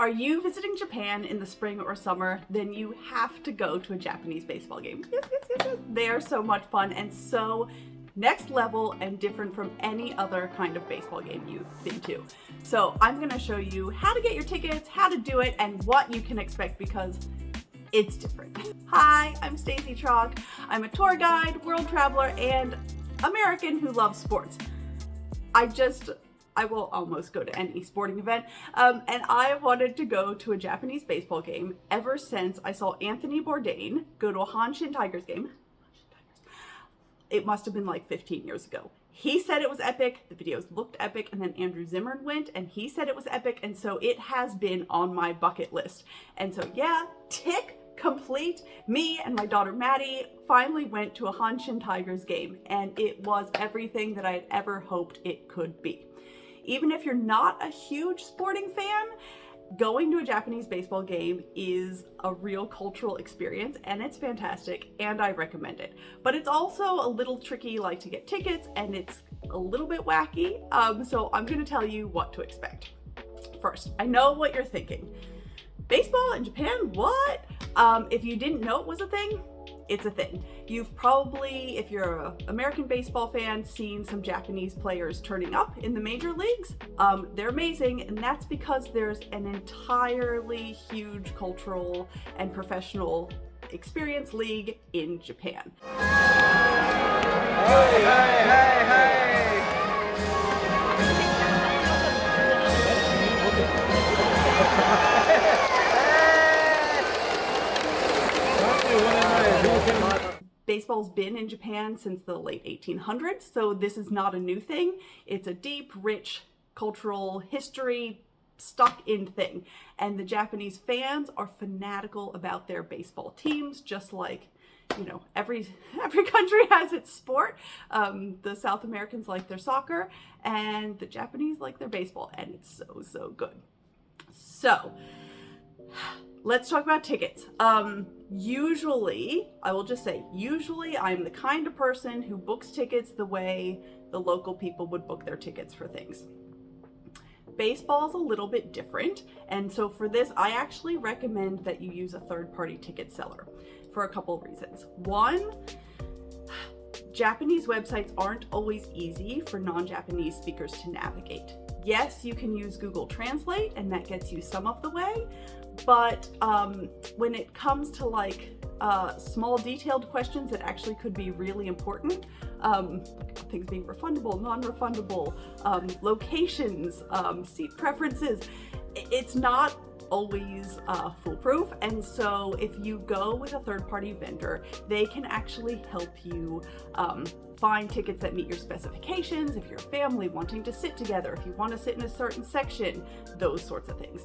Are you visiting Japan in the spring or summer? Then you have to go to a Japanese baseball game. Yes, yes, yes, yes. They are so much fun and so next level and different from any other kind of baseball game you've been to. So I'm gonna show you how to get your tickets, how to do it, and what you can expect because it's different. Hi, I'm Stacey Chalk. I'm a tour guide, world traveler, and American who loves sports. I will almost go to any sporting event, and I wanted to go to a Japanese baseball game ever since I saw Anthony Bourdain go to a Hanshin Tigers game. It must have been like 15 years ago. He said it was epic, the videos looked epic, and then Andrew Zimmern went and he said it was epic, and so it has been on my bucket list. And so yeah, tick complete. Me and my daughter Maddie finally went to a Hanshin Tigers game, and it was everything that I had ever hoped it could be. Even if you're not a huge sporting fan, going to a Japanese baseball game is a real cultural experience, and it's fantastic, and I recommend it. But it's also a little tricky, like to get tickets, and it's a little bit wacky. So I'm going to tell you what to expect. First, I know what you're thinking. Baseball in Japan? What? If you didn't know it was a thing, it's a thing. You've probably, if you're an American baseball fan, seen some Japanese players turning up in the major leagues. They're amazing, and that's because there's an entirely huge cultural and professional experience league in Japan. Hey, hey, hey, hey! Baseball's been in Japan since the late 1800s, so this is not a new thing. It's a deep, rich cultural history stuck in thing. And the Japanese fans are fanatical about their baseball teams, just like, you know, every country has its sport. The South Americans like their soccer, and the Japanese like their baseball, and it's so, so good. So, let's talk about tickets. Usually, I will just say, usually I'm the kind of person who books tickets the way the local people would book their tickets for things. Baseball's a little bit different, and so for this, I actually recommend that you use a third-party ticket seller for a couple of reasons. One, Japanese websites aren't always easy for non-Japanese speakers to navigate. Yes, you can use Google Translate, and that gets you some of the way, but when it comes to like small detailed questions that actually could be really important, things being refundable, non-refundable, locations, seat preferences, it's not always foolproof. And so if you go with a third-party vendor, they can actually help you find tickets that meet your specifications, if you're a family wanting to sit together, if you want to sit in a certain section, those sorts of things.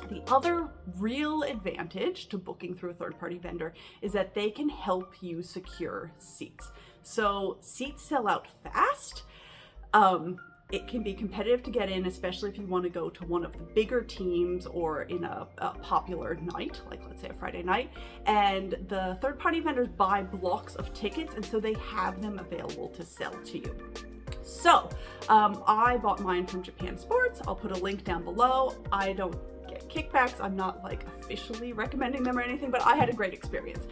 The other real advantage to booking through a third-party vendor is that they can help you secure seats. So seats sell out fast. It can be competitive to get in, especially if you want to go to one of the bigger teams or in a popular night, like let's say a Friday night. And the third-party vendors buy blocks of tickets, and so they have them available to sell to you. So I bought mine from Japan Sports. I'll put a link down below. I don't get kickbacks. I'm not like officially recommending them or anything, but I had a great experience.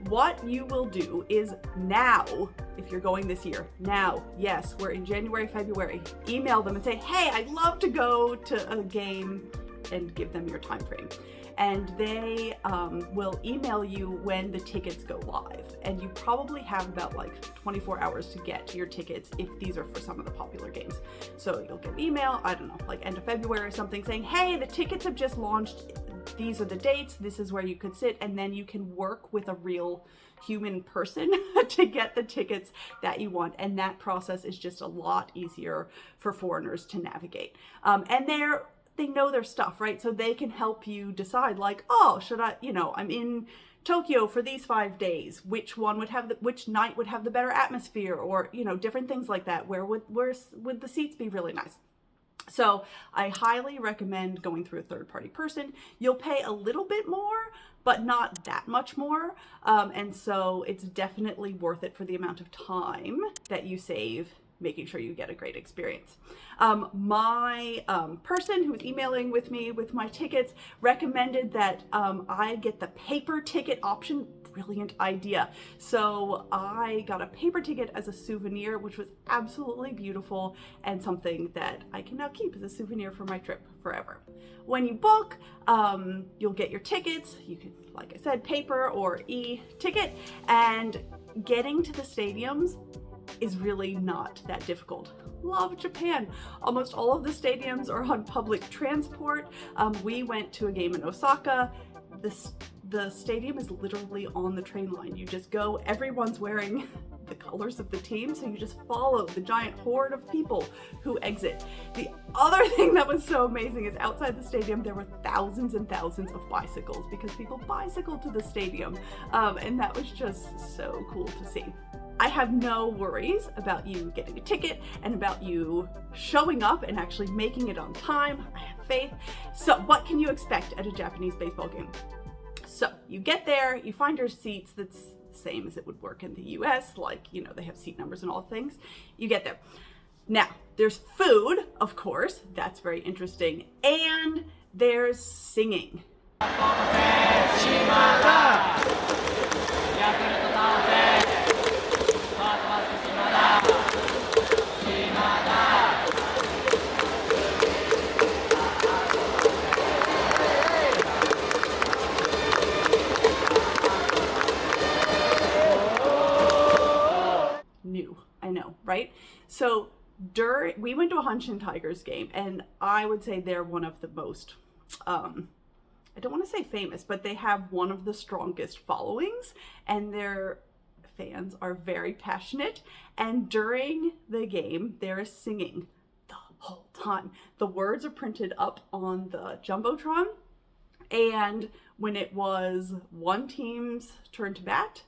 What you will do is now, if you're going this year, now, yes, we're in January, February, email them and say, hey, I'd love to go to a game, and give them your time frame. And they will email you when the tickets go live. And you probably have about like 24 hours to get your tickets if these are for some of the popular games. So you'll get an email, I don't know, like end of February or something, saying, hey, the tickets have just launched. These are the dates. This is where you could sit. And then you can work with a real human person to get the tickets that you want. And that process is just a lot easier for foreigners to navigate. And they know their stuff, right? So they can help you decide like, oh, should I, you know, I'm in Tokyo for these 5 days. Which night would have the better atmosphere, or, you know, different things like that. Where would the seats be really nice? So I highly recommend going through a third-party person. You'll pay a little bit more, but not that much more. And so it's definitely worth it for the amount of time that you save making sure you get a great experience. My person who was emailing with me with my tickets recommended that I get the paper ticket option. Brilliant idea. So I got a paper ticket as a souvenir, which was absolutely beautiful and something that I can now keep as a souvenir for my trip forever. When you book, you'll get your tickets. You can, like I said, paper or e-ticket, and getting to the stadiums is really not that difficult. Love Japan. Almost all of the stadiums are on public transport. We went to a game in Osaka. The stadium is literally on the train line. You just go, everyone's wearing the colors of the team, so you just follow the giant horde of people who exit. The other thing that was so amazing is outside the stadium there were thousands and thousands of bicycles because people bicycle to the stadium, and that was just so cool to see. I have no worries about you getting a ticket and about you showing up and actually making it on time. I have faith. So what can you expect at a Japanese baseball game? So you get there, you find your seats. That's the same as it would work in the US, like, you know, they have seat numbers and all things. You get there. Now, there's food, of course, that's very interesting, and there's singing. New, I know, right? So we went to a Hanshin Tigers game, and I would say they're one of the most, I don't want to say famous, but they have one of the strongest followings, and their fans are very passionate. And during the game, there is singing the whole time. The words are printed up on the Jumbotron, and when it was one team's turn to bat,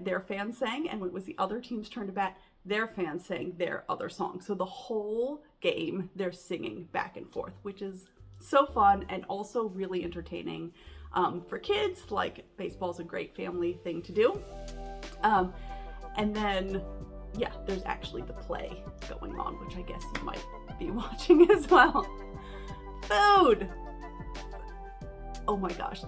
their fans sang, and when it was the other team's turn to bat, their fans sang their other song. So the whole game, they're singing back and forth, which is so fun and also really entertaining for kids. Like, baseball's a great family thing to do. And then, yeah, there's actually the play going on, which I guess you might be watching as well. Food! Oh my gosh,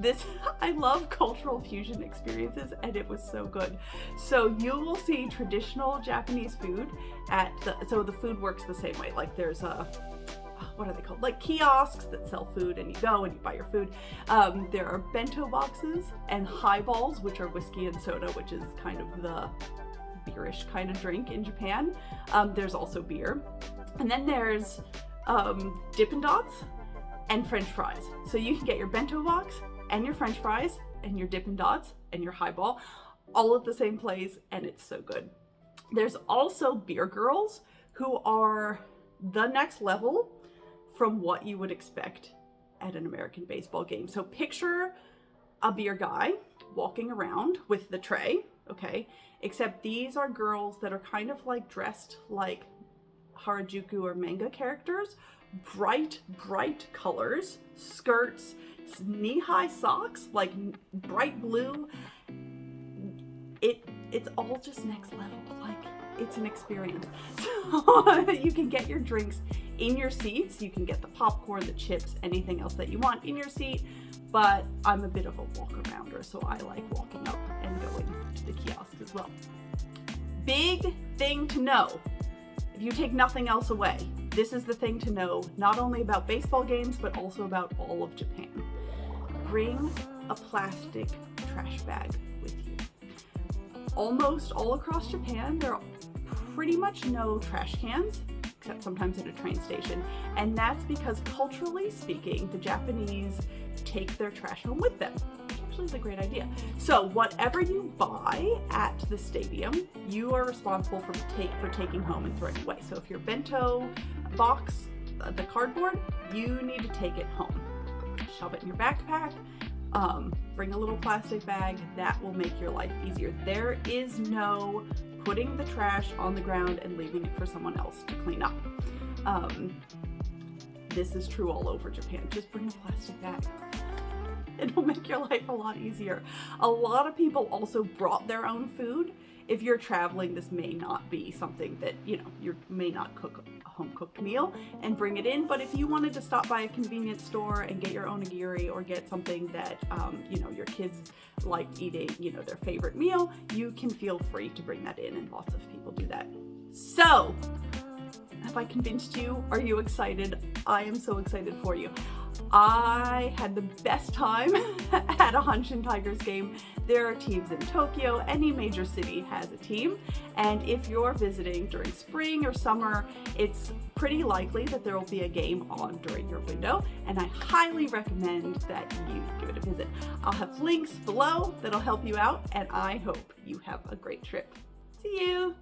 I love cultural fusion experiences, and it was so good. So you will see traditional Japanese food so the food works the same way. Like, there's what are they called? Like kiosks that sell food, and you go and you buy your food. There are bento boxes and highballs, which are whiskey and soda, which is kind of the beerish kind of drink in Japan. There's also beer. And then there's Dippin dots and French fries. So you can get your bento box and your French fries and your Dippin dots and your highball all at the same place, and it's so good. There's also beer girls, who are the next level from what you would expect at an American baseball game. So picture a beer guy walking around with the tray, okay? Except these are girls that are kind of like dressed like Harajuku or manga characters. Bright colors, skirts, knee-high socks, like bright blue. It's all just next level. Like, it's an experience. So you can get your drinks in your seats. You can get the popcorn, the chips, anything else that you want in your seat. But I'm a bit of a walk-arounder, so I like walking up and going to the kiosk as well. Big thing to know, if you take nothing else away, this is the thing to know, not only about baseball games, but also about all of Japan. Bring a plastic trash bag with you. Almost all across Japan, there are pretty much no trash cans, except sometimes at a train station. And that's because, culturally speaking, the Japanese take their trash home with them, which actually is a great idea. So whatever you buy at the stadium, you are responsible for taking home and throwing away. So if your bento box, the cardboard, you need to take it home. Shove it in your backpack, bring a little plastic bag. That will make your life easier. There is no putting the trash on the ground and leaving it for someone else to clean up. This is true all over Japan. Just bring a plastic bag. It'll make your life a lot easier. A lot of people also brought their own food if you're traveling, this may not be something that, you know, you may not cook a home cooked meal and bring it in. But if you wanted to stop by a convenience store and get your onigiri or get something that, you know, your kids like eating, you know, their favorite meal, you can feel free to bring that in, and lots of people do that. So, have I convinced you? Are you excited? I am so excited for you. I had the best time at a Hanshin Tigers game. There are teams in Tokyo. Any major city has a team. And if you're visiting during spring or summer, it's pretty likely that there will be a game on during your window. And I highly recommend that you give it a visit. I'll have links below that'll help you out, and I hope you have a great trip. See you!